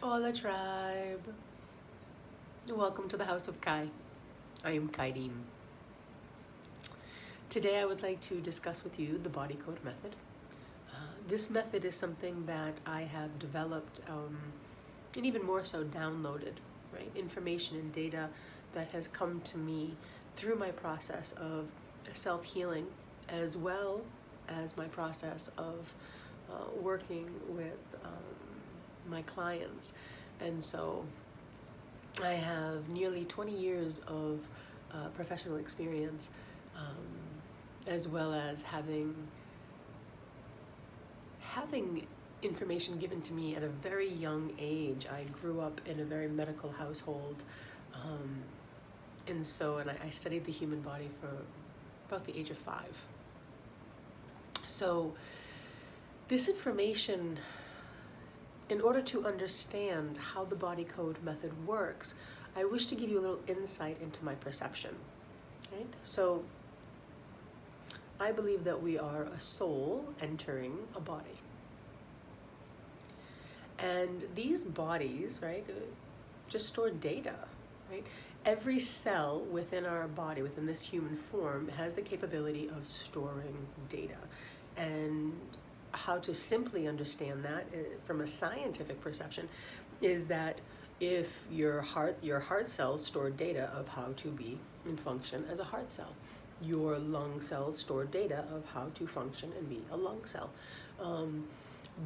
Hola tribe! Welcome to the House of Kai. I am Kaidim. Today I would like to discuss with you the body code method. This method is something that I have developed and even more so downloaded, right? Information and data that has come to me through my process of self-healing as well as my process of working with my clients. And so I have nearly 20 years of professional experience, as well as having information given to me at a very young age. I grew up in a very medical household, and I studied the human body for about the age of 5. So this information, in order to understand how the body code method works, I wish to give you a little insight into my perception, right? So I believe that we are a soul entering a body. And these bodies, right, just store data, right? Every cell within our body, within this human form, has the capability of storing data. And how to simply understand that from a scientific perception is that if your heart cells store data of how to be and function as a heart cell, your lung cells store data of how to function and be a lung cell.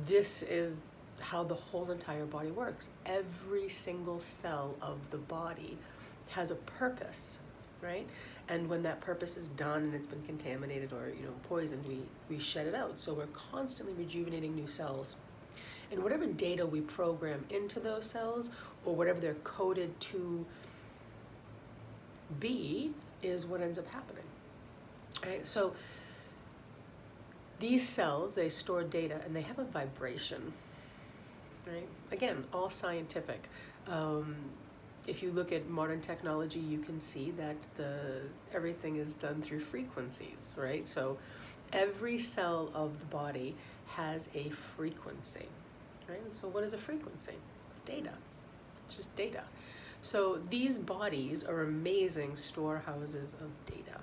This is how the whole entire body works. Every single cell of the body has a purpose, right? And when that purpose is done and it's been contaminated or poisoned, we shed it out. So we're constantly rejuvenating new cells. And whatever data we program into those cells, or whatever they're coded to be, is what ends up happening. Right? So these cells, they store data and they have a vibration. Right? Again, all scientific. If you look at modern technology, you can see that everything is done through frequencies, right? So every cell of the body has a frequency, right? And so what is a frequency? It's data. It's just data. So these bodies are amazing storehouses of data,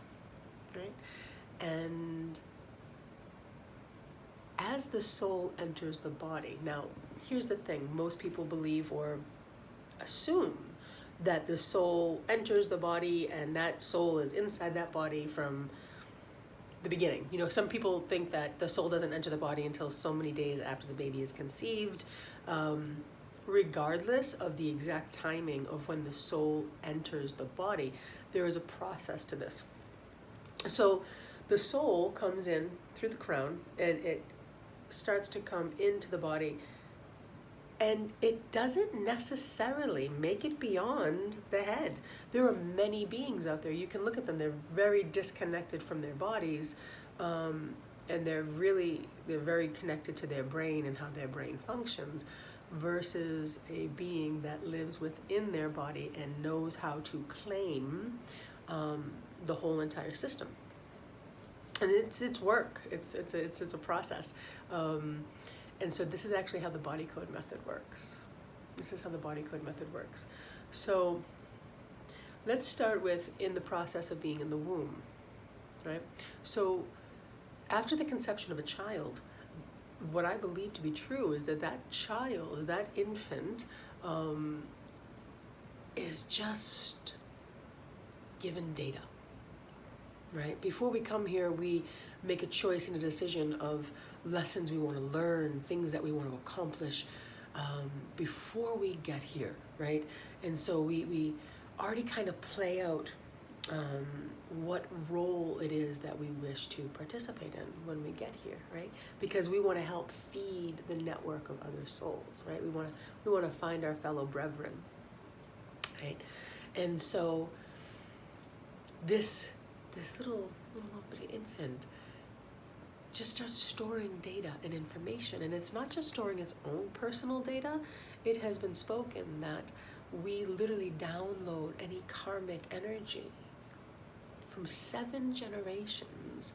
right? And as the soul enters the body, now here's the thing, most people believe or assume that the soul enters the body and that soul is inside that body from the beginning. Some people think that the soul doesn't enter the body until so many days after the baby is conceived. Regardless of the exact timing of when the soul enters the body, there is a process to this. So the soul comes in through the crown and it starts to come into the body, and it doesn't necessarily make it beyond the head. There are many beings out there. You can look at them. They're very disconnected from their bodies, and they're very connected to their brain and how their brain functions, versus a being that lives within their body and knows how to claim the whole entire system. And it's work. It's a process. And so this is actually how the body code method works. So let's start with in the process of being in the womb, right? So after the conception of a child, what I believe to be true is that child, that infant, is just given data. Right? Before we come here, we make a choice and a decision of lessons we want to learn, things that we want to accomplish before we get here, right? And so we already kind of play out what role it is that we wish to participate in when we get here, right? Because we want to help feed the network of other souls, right? We want to find our fellow brethren, right? And so this little bitty infant just starts storing data and information. And it's not just storing its own personal data. It has been spoken that we literally download any karmic energy from 7 generations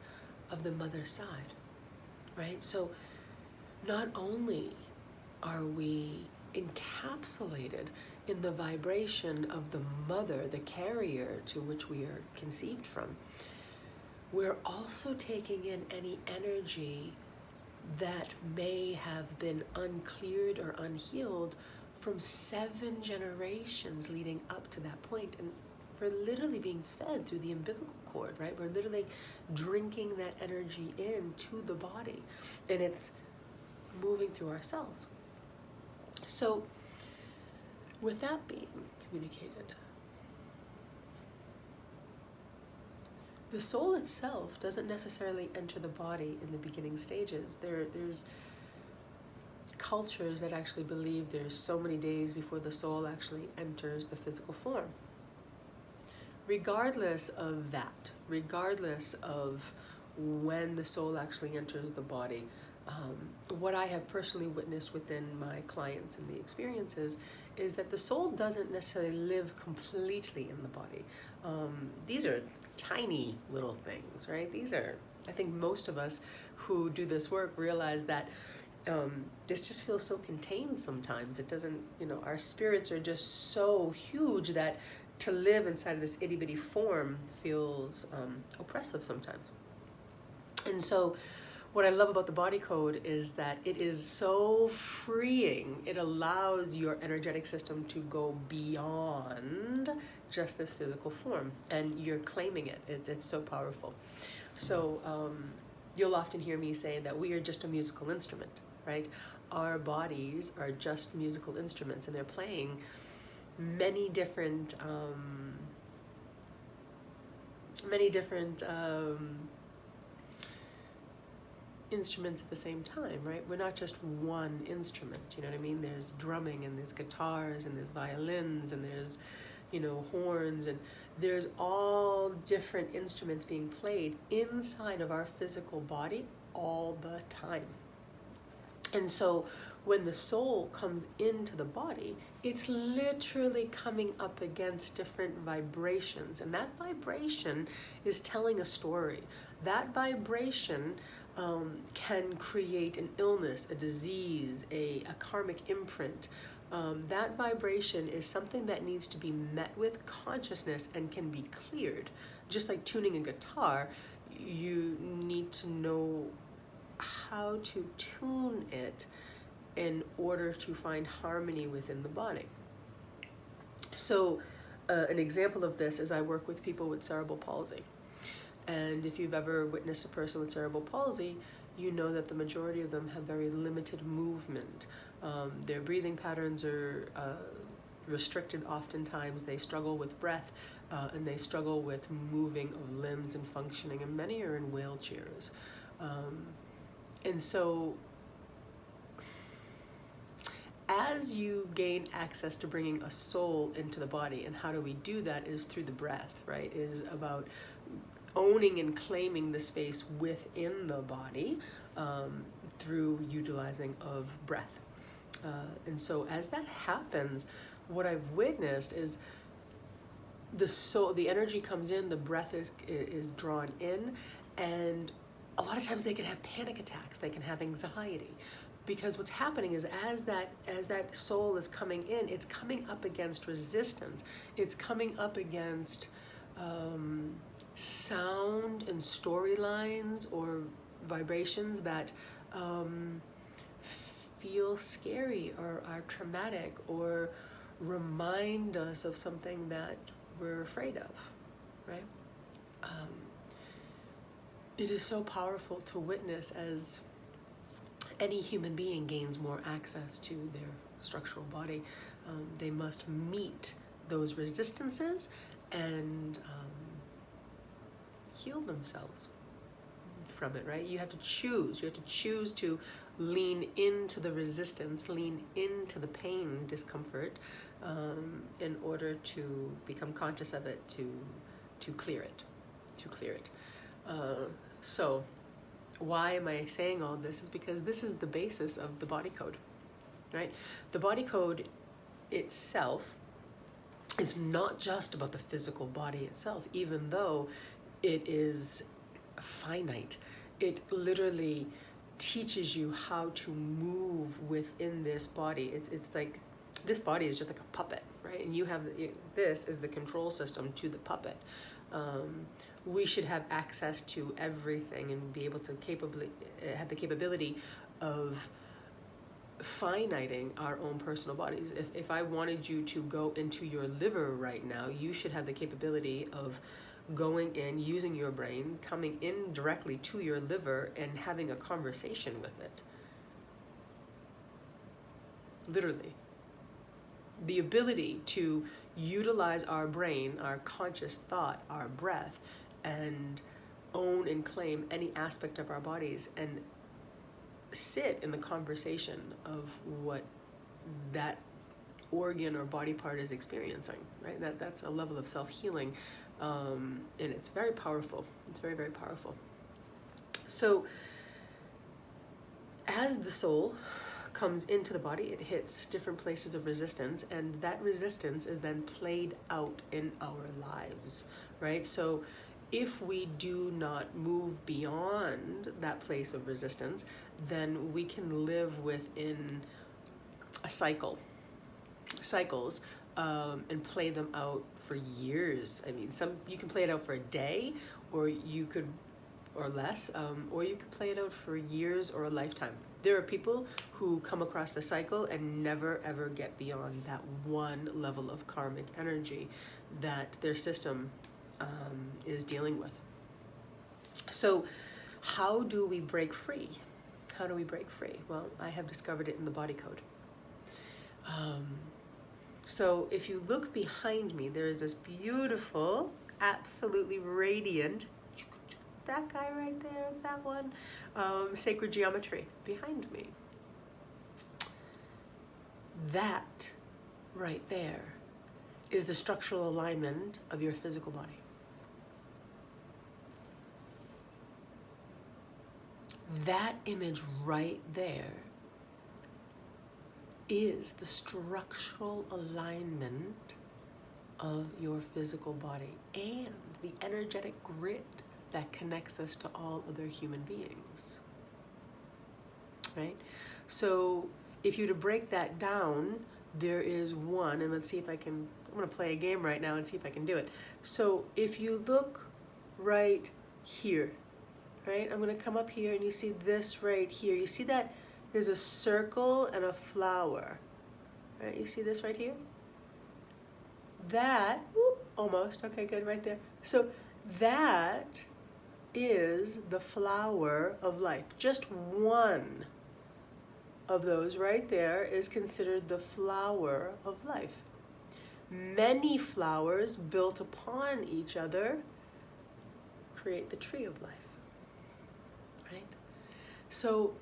of the mother side, right? So not only are we encapsulated in the vibration of the mother, the carrier to which we are conceived from, we're also taking in any energy that may have been uncleared or unhealed from 7 generations leading up to that point. And we're literally being fed through the umbilical cord, right? We're literally drinking that energy into the body, and it's moving through our cells. So with that being communicated, the soul itself doesn't necessarily enter the body in the beginning stages. There's cultures that actually believe there's so many days before the soul actually enters the physical form. Regardless of that, regardless of when the soul actually enters the body, what I have personally witnessed within my clients and the experiences is that the soul doesn't necessarily live completely in the body. These are tiny little things, right? These are, I think most of us who do this work realize that this just feels so contained sometimes. It doesn't, our spirits are just so huge that to live inside of this itty bitty form feels oppressive sometimes. And so what I love about the body code is that it is so freeing. It allows your energetic system to go beyond just this physical form, and you're claiming it. It's so powerful. So you'll often hear me say that we are just a musical instrument, right? Our bodies are just musical instruments, and they're playing many different instruments at the same time, right? We're not just one instrument, you know what I mean? There's drumming, and there's guitars, and there's violins, and there's, horns, and there's all different instruments being played inside of our physical body all the time. And so when the soul comes into the body, it's literally coming up against different vibrations. And that vibration is telling a story. That vibration can create an illness, a disease, a karmic imprint. That vibration is something that needs to be met with consciousness and can be cleared. Just like tuning a guitar, you need to know how to tune it in order to find harmony within the body. So an example of this is I work with people with cerebral palsy. And if you've ever witnessed a person with cerebral palsy, you know that the majority of them have very limited movement. Their breathing patterns are restricted oftentimes. They struggle with breath, and they struggle with moving of limbs and functioning, and many are in wheelchairs. And so as you gain access to bringing a soul into the body, and how do we do that is through the breath, right? Is about owning and claiming the space within the body through utilizing of breath. And so as that happens, what I've witnessed is the soul, the energy comes in, the breath is drawn in, and a lot of times they can have panic attacks, they can have anxiety, because what's happening is as that soul is coming in, it's coming up against resistance. It's coming up against sound and storylines or vibrations that feel scary or are traumatic or remind us of something that we're afraid of, right? It is so powerful to witness as any human being gains more access to their structural body. They must meet those resistances and heal themselves from it, right? You have to choose. You have to choose to lean into the resistance, lean into the pain, discomfort, in order to become conscious of it, to clear it, So why am I saying all this is because this is the basis of the body code, right? The body code itself is not just about the physical body itself, even though it is finite. It literally teaches you how to move within this body. It's like, this body is just like a puppet, right? And you have, this is the control system to the puppet. We should have access to everything and be able to have the capability of finiting our own personal bodies. If I wanted you to go into your liver right now, you should have the capability of going in, using your brain, coming in directly to your liver and having a conversation with it. Literally. The ability to utilize our brain, our conscious thought, our breath, and own and claim any aspect of our bodies and sit in the conversation of what that organ or body part is experiencing, right? That's a level of self-healing, and it's very powerful. It's very, very powerful. So as the soul comes into the body, it hits different places of resistance, and that resistance is then played out in our lives, right? So if we do not move beyond that place of resistance, then we can live within a cycles, and play them out for years. I mean, you can play it out for a day, or less, or you could play it out for years or a lifetime. There are people who come across a cycle and never ever get beyond that one level of karmic energy that their system is dealing with. So how do we break free? How do we break free? Well, I have discovered it in the body code. So if you look behind me, there is this beautiful, absolutely radiant, that guy right there, that one, sacred geometry behind me. That right there is the structural alignment of your physical body. That image right there is the structural alignment of your physical body and the energetic grid that connects us to all other human beings, right? So if you were to break that down, there is one, and let's see if I'm gonna play a game right now and see if I can do it. So if you look right here, right? I'm gonna come up here and you see this right here. You see that there's a circle and a flower, right? You see this right here? That, whoop, almost, okay, good, right there. So that is the flower of life. Just one of those right there is considered the flower of life. Many flowers built upon each other create the tree of life, right? So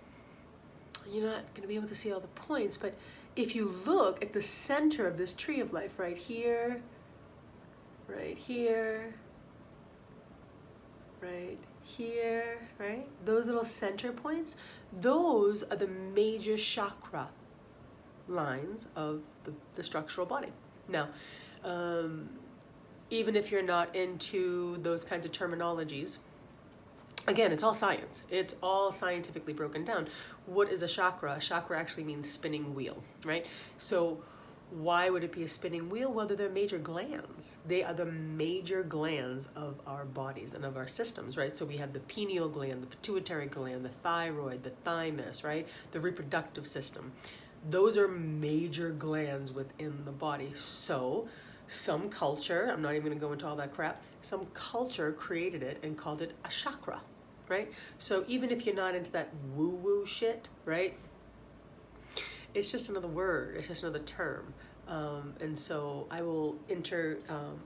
you're not going to be able to see all the points, but if you look at the center of this tree of life right here, right here, right here, right? Those little center points, those are the major chakra lines of the structural body. Now, even if you're not into those kinds of terminologies, again, it's all science. It's all scientifically broken down. What is a chakra? A chakra actually means spinning wheel, right? So why would it be a spinning wheel? Well, they're major glands. They are the major glands of our bodies and of our systems, right? So we have the pineal gland, the pituitary gland, the thyroid, the thymus, right? The reproductive system. Those are major glands within the body. So some culture, I'm not even going to go into all that crap, some culture created it and called it a chakra, right? So even if you're not into that woo-woo shit, right? It's just another word. It's just another term. And so I will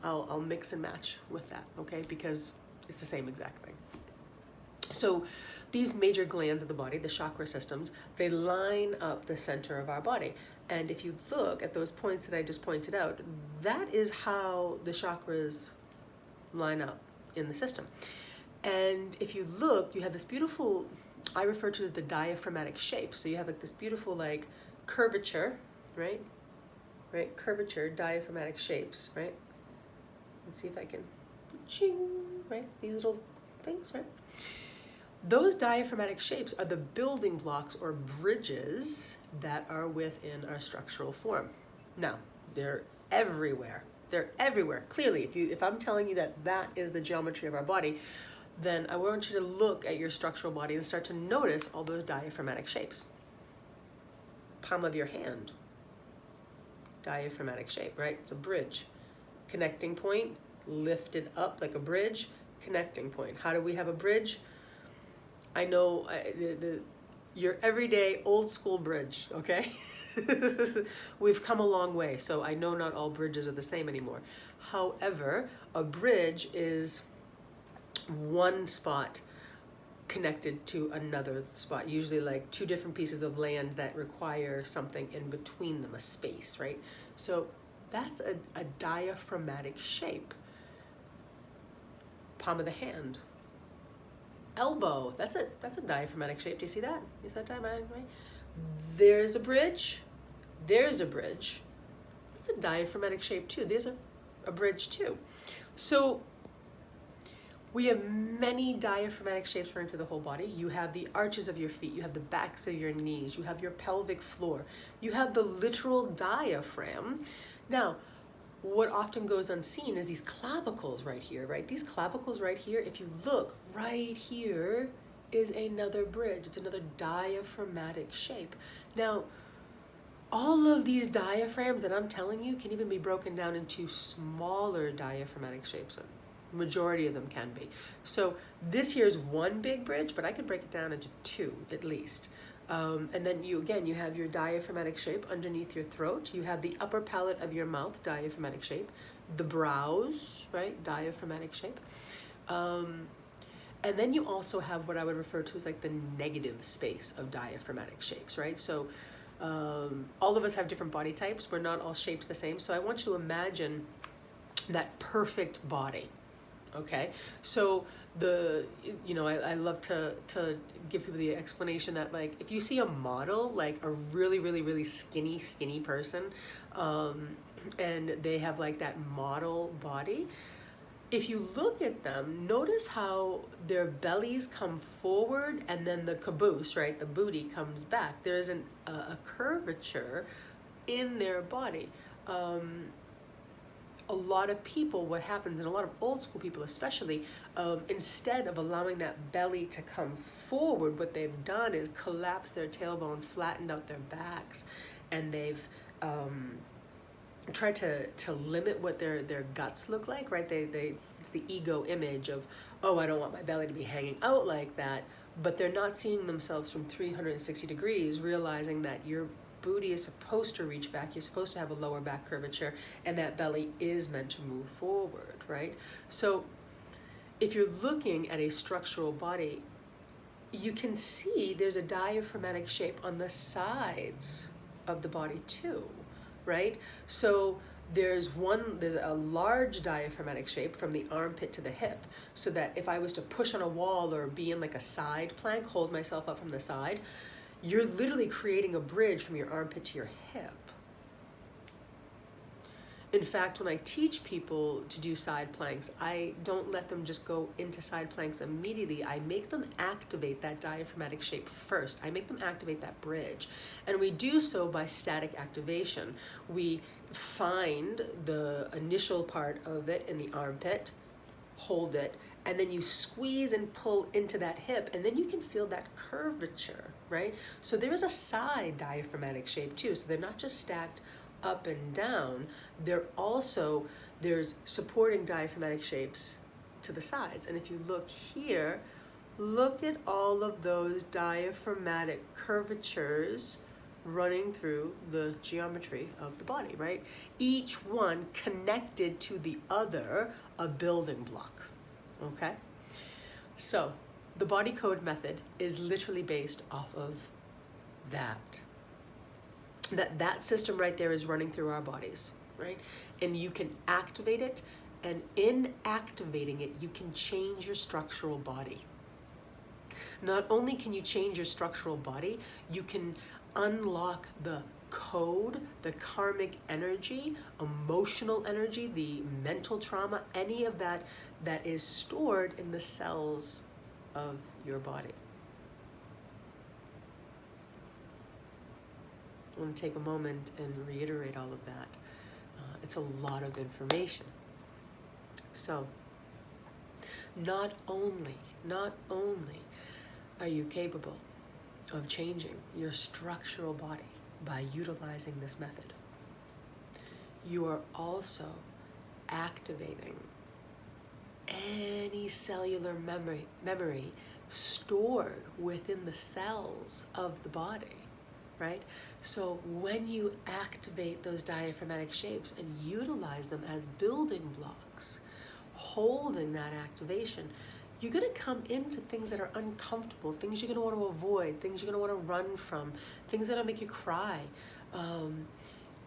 I'll mix and match with that, okay? Because it's the same exact thing. So these major glands of the body, the chakra systems, they line up the center of our body. And if you look at those points that I just pointed out, that is how the chakras line up in the system. And if you look, you have this beautiful, I refer to as the diaphragmatic shape. So you have like this beautiful like curvature, right? Right, curvature, diaphragmatic shapes, right? Let's see if I can, ching, right? These little things, right? Those diaphragmatic shapes are the building blocks or bridges that are within our structural form. Now, they're everywhere. They're everywhere. Clearly, if I'm telling you that that is the geometry of our body, then I want you to look at your structural body and start to notice all those diaphragmatic shapes. Palm of your hand, diaphragmatic shape, right? It's a bridge. Connecting point, lifted up like a bridge, connecting point. How do we have a bridge? I know your everyday old school bridge, okay? We've come a long way, so I know not all bridges are the same anymore. However, a bridge is one spot connected to another spot, usually like two different pieces of land that require something in between them, a space, right? So that's a diaphragmatic shape. Palm of the hand. Elbow, that's a diaphragmatic shape. Do you see that? Is that diaphragmatic, right? There's a bridge. There's a bridge. It's a diaphragmatic shape too. There's a bridge too. So we have many diaphragmatic shapes running through the whole body. You have the arches of your feet. You have the backs of your knees. You have your pelvic floor. You have the literal diaphragm. Now, what often goes unseen is these clavicles right here, right? These clavicles right here, if you look right here, is another bridge. It's another diaphragmatic shape. Now, all of these diaphragms that I'm telling you can even be broken down into smaller diaphragmatic shapes. Majority of them can be. So this here is one big bridge, but I could break it down into two at least. And then you have your diaphragmatic shape underneath your throat. You have the upper palate of your mouth, diaphragmatic shape. The brows, right, diaphragmatic shape. And then you also have what I would refer to as like the negative space of diaphragmatic shapes, right? So all of us have different body types. We're not all shapes the same. So I want you to imagine that perfect body. Okay, so I love to give people the explanation that, like, if you see a model, like a really, really, really skinny person, and they have like that model body, if you look at them, notice how their bellies come forward and then the caboose, right, the booty comes back. There's a curvature in their body. A lot of people, what happens, and a lot of old school people especially, instead of allowing that belly to come forward, what they've done is collapsed their tailbone, flattened out their backs, and they've tried to limit what their guts look like, right? It's the ego image of, oh, I don't want my belly to be hanging out like that, but they're not seeing themselves from 360 degrees, realizing that your booty is supposed to reach back. You're supposed to have a lower back curvature, and that belly is meant to move forward, right? So if you're looking at a structural body, you can see there's a diaphragmatic shape on the sides of the body too, right? So there's a large diaphragmatic shape from the armpit to the hip, so that if I was to push on a wall or be in like a side plank, hold myself up from the side, you're literally creating a bridge from your armpit to your hip. In fact, when I teach people to do side planks, I don't let them just go into side planks immediately. I make them activate that diaphragmatic shape first. I make them activate that bridge. And we do so by static activation. We find the initial part of it in the armpit, hold it, and then you squeeze and pull into that hip, and then you can feel that curvature, right? So there is a side diaphragmatic shape too. So they're not just stacked up and down, there's supporting diaphragmatic shapes to the sides. And if you look here, look at all of those diaphragmatic curvatures running through the geometry of the body, right? Each one connected to the other, a building block. Okay, so the body code method is literally based off of that system right there is running through our bodies, right? And you can activate it, and in activating it, you can change your structural body. Not only can you change your structural body, you can unlock the code, the karmic energy, emotional energy, the mental trauma, any of that is stored in the cells of your body. I'm going to take a moment and reiterate all of that. It's a lot of information. So, not only are you capable of changing your structural body by utilizing this method, you are also activating any cellular memory stored within the cells of the body, right? So when you activate those diaphragmatic shapes and utilize them as building blocks, holding that activation, you're going to come into things that are uncomfortable, things you're going to want to avoid, things you're going to want to run from, things that'll make you cry.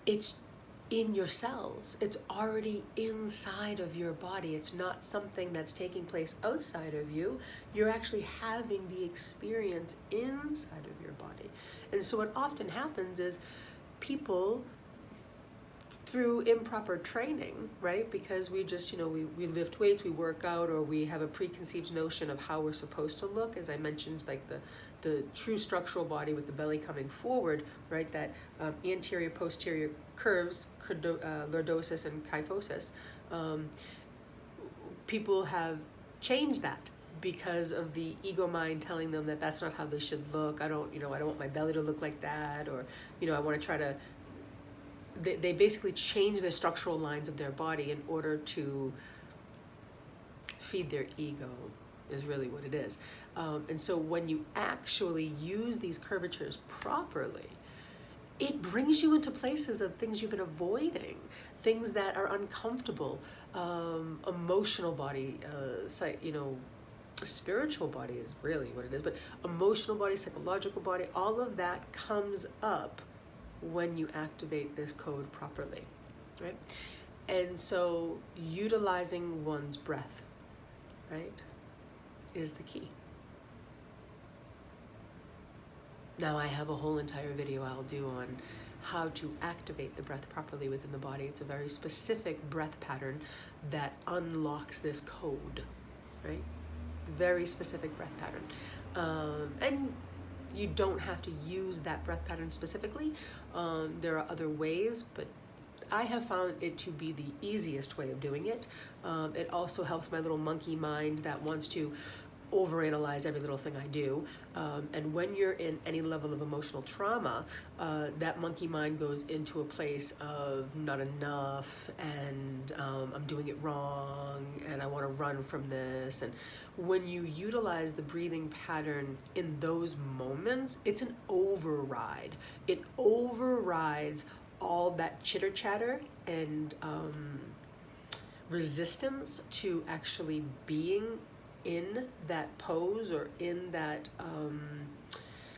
It's in your cells. It's already inside of your body. It's not something that's taking place outside of you. You're actually having the experience inside of your body. And so what often happens is people, through improper training, right? Because we just, we lift weights, we work out, or we have a preconceived notion of how we're supposed to look. As I mentioned, like the true structural body with the belly coming forward, right? That anterior, posterior curves, lordosis and kyphosis. People have changed that because of the ego mind telling them that that's not how they should look. I don't want my belly to look like that, or, I want to try to. They basically change the structural lines of their body in order to feed their ego, is really what it is. And so when you actually use these curvatures properly, it brings you into places of things you've been avoiding, things that are uncomfortable, emotional body, spiritual body is really what it is, but emotional body, psychological body, all of that comes up when you activate this code properly, right? And so utilizing one's breath, right, is the key. Now I have a whole entire video I'll do on how to activate the breath properly within the body. It's a very specific breath pattern that unlocks this code, right? Very specific breath pattern. And you don't have to use that breath pattern specifically. There are other ways, but I have found it to be the easiest way of doing it. It also helps my little monkey mind that wants to overanalyze every little thing I do. And when you're in any level of emotional trauma, that monkey mind goes into a place of not enough, and I'm doing it wrong, and I want to run from this. And when you utilize the breathing pattern in those moments, it's an override. It overrides all that chitter chatter and resistance to actually being in that pose or in that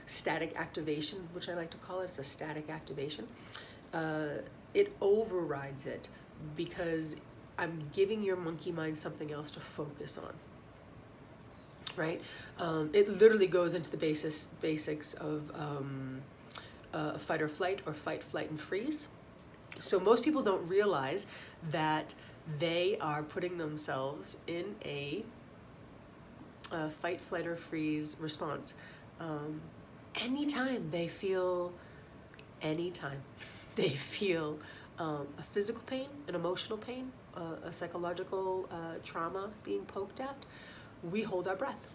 static activation, which I like to call it. It's a static activation. It overrides it because I'm giving your monkey mind something else to focus on, right? It literally goes into the basics of fight or flight, or fight, flight, and freeze. So most people don't realize that they are putting themselves in a fight, flight, or freeze response. Anytime they feel a physical pain, an emotional pain, a psychological trauma being poked at, we hold our breath.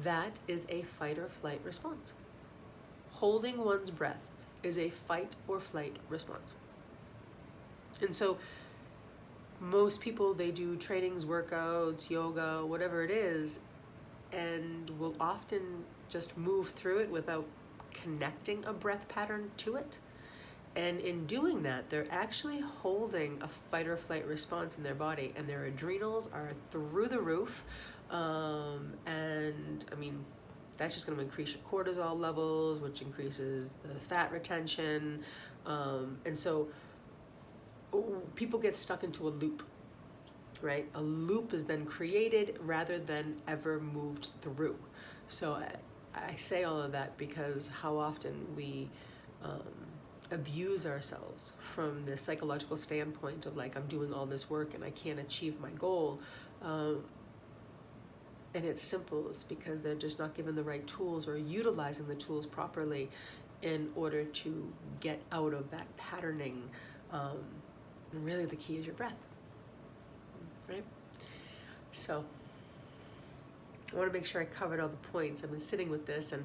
That is a fight or flight response. Holding one's breath is a fight or flight response. And so most people, they do trainings, workouts, yoga, whatever it is, and will often just move through it without connecting a breath pattern to it. And in doing that, they're actually holding a fight or flight response in their body, and their adrenals are through the roof. And I mean, that's just going to increase your cortisol levels, which increases the fat retention. And so people get stuck into a loop, right? A loop is then created rather than ever moved through. So I say all of that because how often we abuse ourselves from the psychological standpoint of like, I'm doing all this work and I can't achieve my goal. And it's simple. It's because they're just not given the right tools or utilizing the tools properly in order to get out of that patterning. And really the key is your breath, right? So I want to make sure I covered all the points. I've been sitting with this, and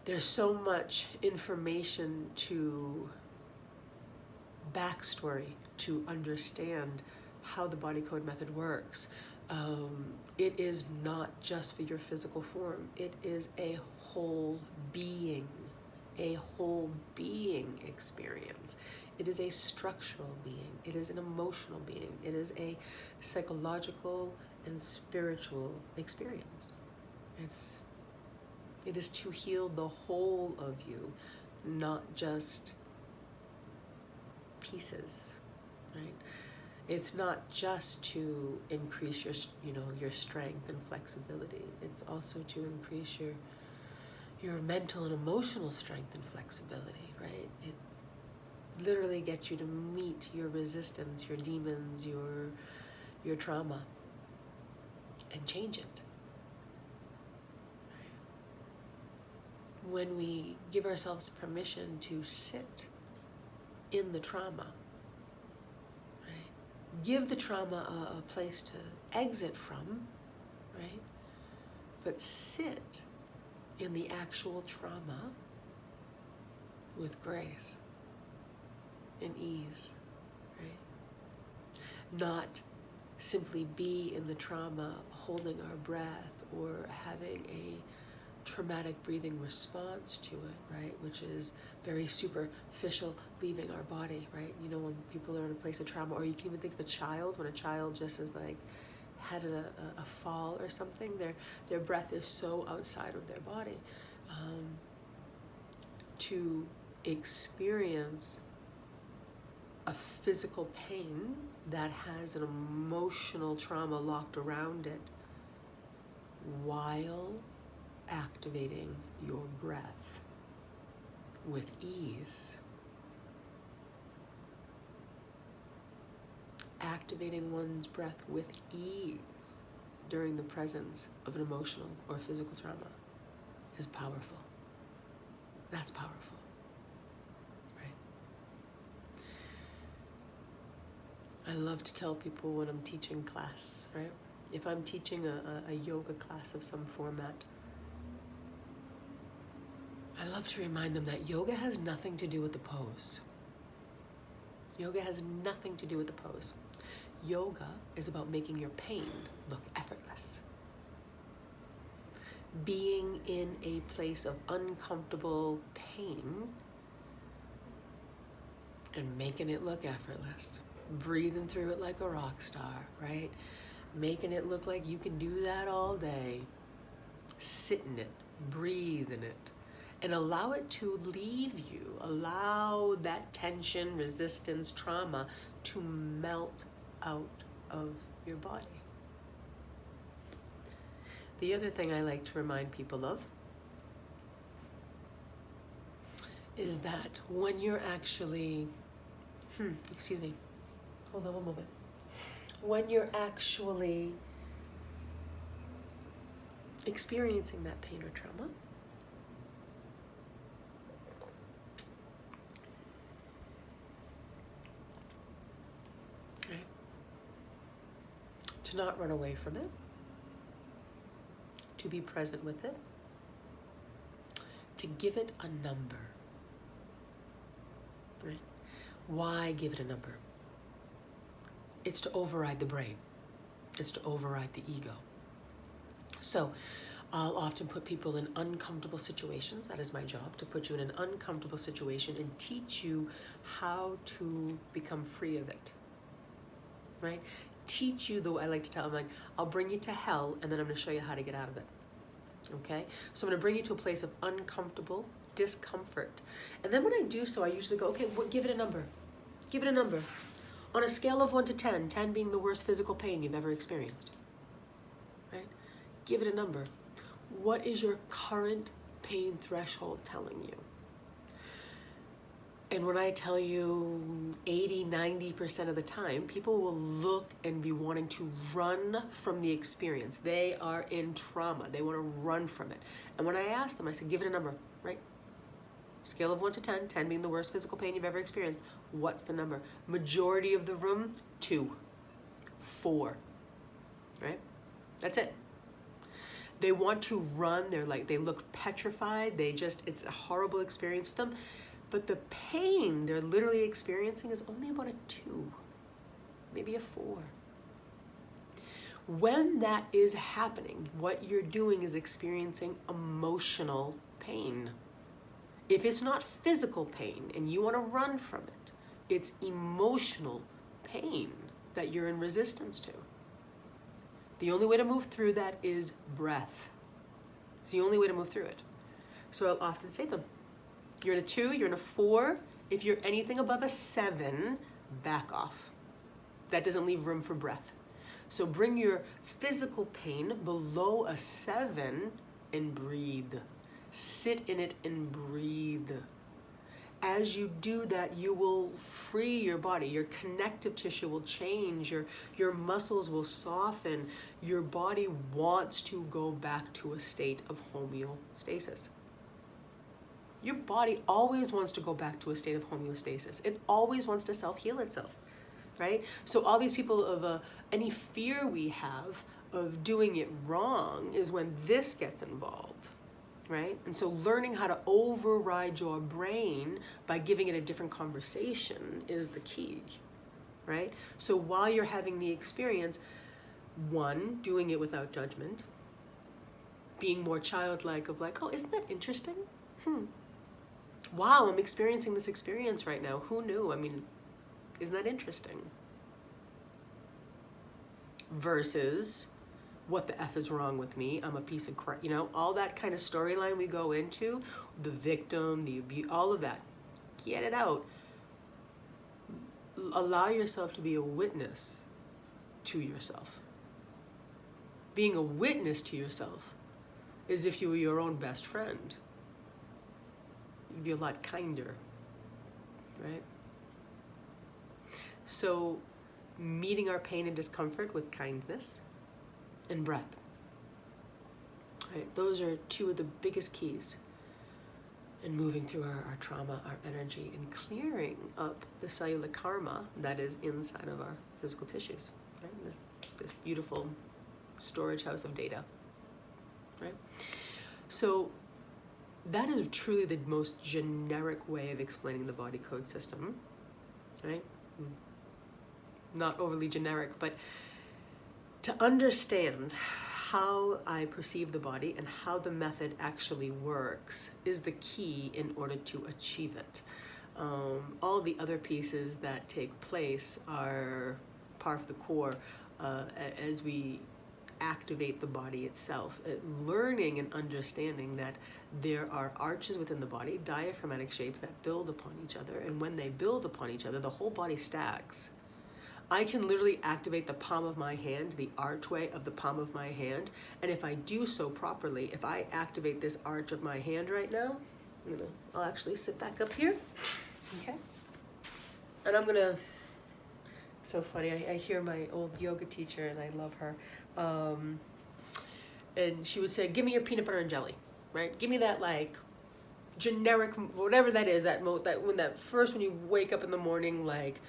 there's so much information to backstory to understand how the body code method works. It is not just for your physical form. It is a whole being experience. It is a structural being. It is an emotional being. It is a psychological and spiritual experience. It is to heal the whole of you, not just pieces, right? It's not just to increase your strength and flexibility. It's also to increase your mental and emotional strength and flexibility, right? It literally gets you to meet your resistance, your demons, your trauma, and change it. When we give ourselves permission to sit in the trauma, right? Give the trauma a place to exit from, right? But sit in the actual trauma with grace and ease, right? Not simply be in the trauma holding our breath or having a traumatic breathing response to it, right? Which is very superficial, leaving our body, right? You know, when people are in a place of trauma, or you can even think of a child, when a child just is like had a fall or something, their breath is so outside of their body. To experience a physical pain that has an emotional trauma locked around it while activating your breath with ease. Activating one's breath with ease during the presence of an emotional or physical trauma is powerful. That's powerful, right? I love to tell people when I'm teaching class, right? If I'm teaching a yoga class of some format, I love to remind them that yoga has nothing to do with the pose. Yoga has nothing to do with the pose. Yoga is about making your pain look effortless. Being in a place of uncomfortable pain and making it look effortless. Breathing through it like a rock star, right? Making it look like you can do that all day. Sit in it, breathe in it, and allow it to leave you. Allow that tension, resistance, trauma to melt out of your body. The other thing I like to remind people of is that when you're actually, excuse me, hold on one moment. When you're actually experiencing that pain or trauma, right? To not run away from it, to be present with it, to give it a number, right? Why give it a number? It's to override the brain. It's to override the ego. So I'll often put people in uncomfortable situations. That is my job, to put you in an uncomfortable situation and teach you how to become free of it, right? Teach you, though I like to tell them, like, I'll bring you to hell and then I'm going to show you how to get out of it. Okay? So I'm going to bring you to a place of uncomfortable discomfort. And then when I do so, I usually go, okay, give it a number. Give it a number. On a scale of 1 to 10, 10 being the worst physical pain you've ever experienced, right? Give it a number. What is your current pain threshold telling you? And when I tell you 80, 90% of the time, people will look and be wanting to run from the experience. They are in trauma. They want to run from it. And when I ask them, I said, give it a number, right? Scale of 1 to 10, 10 being the worst physical pain you've ever experienced. What's the number? Majority of the room, 2, 4, right? That's it. They want to run. They look petrified. It's a horrible experience for them. But the pain they're literally experiencing is only about a 2, maybe a 4. When that is happening, what you're doing is experiencing emotional pain. If it's not physical pain and you want to run from it, it's emotional pain that you're in resistance to. The only way to move through that is breath. It's the only way to move through it. So I'll often say to them, you're in a 2, you're in a 4. If you're anything above a 7, back off. That doesn't leave room for breath. So bring your physical pain below a 7 and breathe. Sit in it and breathe. As you do that, you will free your body. Your connective tissue will change. Your muscles will soften. Your body wants to go back to a state of homeostasis. Your body always wants to go back to a state of homeostasis. It always wants to self-heal itself, right? So all these people of any fear we have of doing it wrong is when this gets involved, right? And so learning how to override your brain by giving it a different conversation is the key, right? So while you're having the experience, 1, doing it without judgment, being more childlike of like, oh, isn't that interesting? Wow, I'm experiencing this experience right now. Who knew? I mean, isn't that interesting? Versus, what the F is wrong with me? I'm a piece of crap. You know, all that kind of storyline we go into, the victim, the abuse, all of that. Get it out. Allow yourself to be a witness to yourself. Being a witness to yourself is if you were your own best friend. You'd be a lot kinder, right? So meeting our pain and discomfort with kindness and breath, right? Those are 2 of the biggest keys in moving through our trauma, our energy, and clearing up the cellular karma that is inside of our physical tissues, right? This beautiful storage house of data, right? So that is truly the most generic way of explaining the body code system, right? Not overly generic, but to understand how I perceive the body and how the method actually works is the key in order to achieve it. All the other pieces that take place are part of the core as we activate the body itself, learning and understanding that there are arches within the body, diaphragmatic shapes that build upon each other, and when they build upon each other, the whole body stacks. I can literally activate the palm of my hand, the archway of the palm of my hand, and if I do so properly, if I activate this arch of my hand right now, I'll actually sit back up here, okay? And I'm gonna, it's so funny, I hear my old yoga teacher, and I love her, and she would say, give me your peanut butter and jelly, right? Give me that like generic, whatever that is, that when you wake up in the morning, like,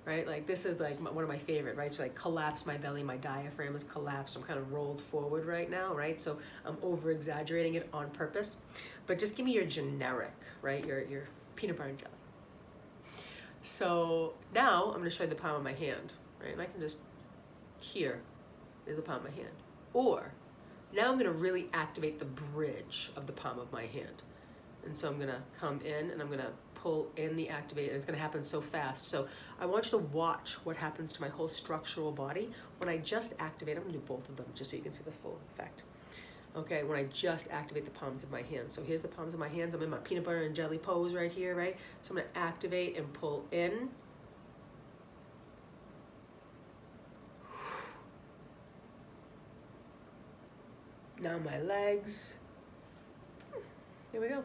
right? Like this is like one of my favorite, right? So I collapse my belly, my diaphragm is collapsed. I'm kind of rolled forward right now, right? So I'm over exaggerating it on purpose, but just give me your generic, right? Your peanut butter and jelly. So now I'm gonna show you the palm of my hand, right? And I can just, here is the palm of my hand. Or now I'm gonna really activate the bridge of the palm of my hand. And so I'm gonna come in and I'm gonna pull in the activate. It's gonna happen so fast. So I want you to watch what happens to my whole structural body when I just activate. I'm gonna do both of them just so you can see the full effect. Okay, when I just activate the palms of my hands. So here's the palms of my hands. I'm in my peanut butter and jelly pose right here, right? So I'm gonna activate and pull in. Now my legs. Here we go.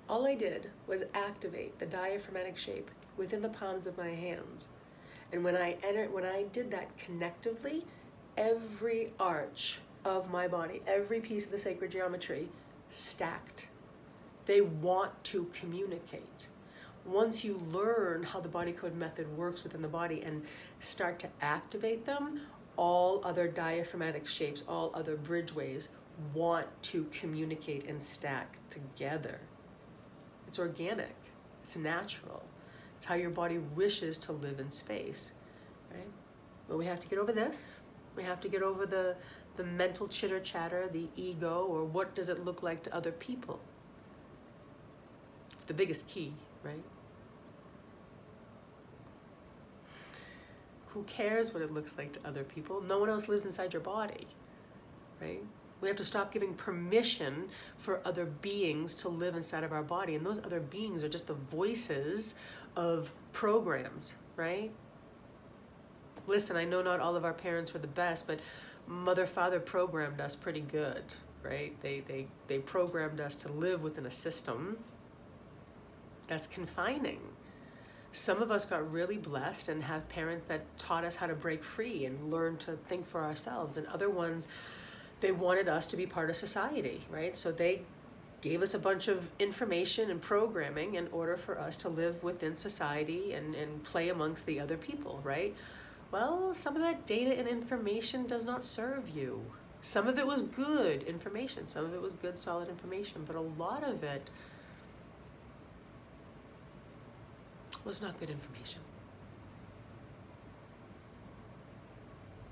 All I did was activate the diaphragmatic shape within the palms of my hands. And when I did that connectively, every arch of my body, every piece of the sacred geometry stacked. They want to communicate. Once you learn how the body code method works within the body and start to activate them, all other diaphragmatic shapes, all other bridgeways want to communicate and stack together. It's organic, it's natural. It's how your body wishes to live in space, right? But we have to get over this. We have to get over the mental chitter chatter, the ego, or what does it look like to other people? It's the biggest key, right? Who cares what it looks like to other people? No one else lives inside your body, right? We have to stop giving permission for other beings to live inside of our body. And those other beings are just the voices of programs, right? Listen, I know not all of our parents were the best, but mother, father programmed us pretty good, right? They programmed us to live within a system that's confining. Some of us got really blessed and have parents that taught us how to break free and learn to think for ourselves. And other ones, they wanted us to be part of society, right? So they gave us a bunch of information and programming in order for us to live within society and play amongst the other people, right? Well, some of that data and information does not serve you. Some of it was good information. Some of it was good, solid information. But a lot of it was not good information.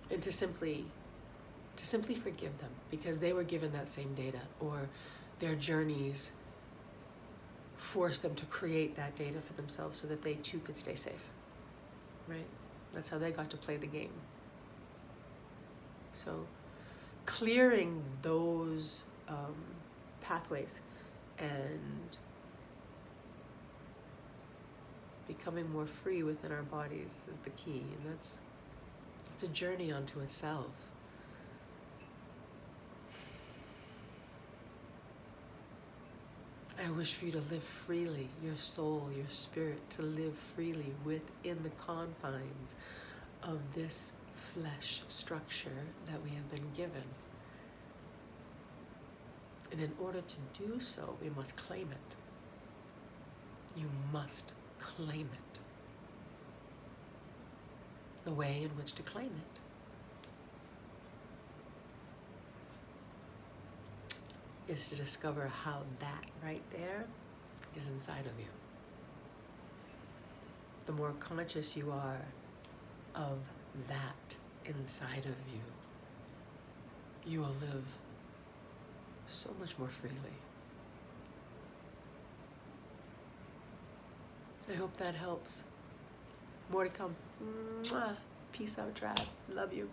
And to simply forgive them because they were given that same data, or their journeys forced them to create that data for themselves so that they too could stay safe, right? That's how they got to play the game. So clearing those pathways and becoming more free within our bodies is the key, and it's a journey unto itself. I wish for you to live freely, your soul, your spirit, to live freely within the confines of this flesh structure that we have been given. And in order to do so, we must claim it. You must claim it. The way in which to claim it is to discover how that right there is inside of you. The more conscious you are of that inside of you, you will live so much more freely. I hope that helps. More to come. Mwah. Peace out, tribe. Love you.